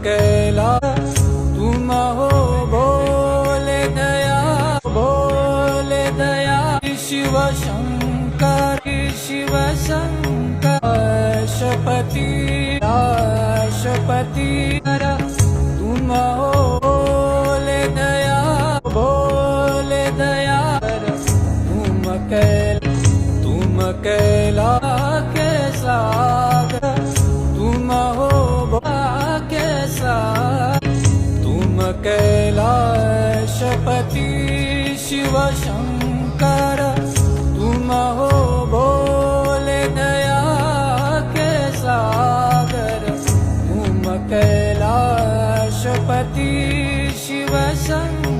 कैलास तुम हो भोले दया, भोले दया शिव शंकर, शिव शंकर शपति शपति तुम हो भोले दया, भोले दया तुम कैलास के सागर तुम हो भोला के सागर तुम कैलाशपति शिव शंकर तुम हो भोले दया के सागर तुम कैलाशपति शिव शंकर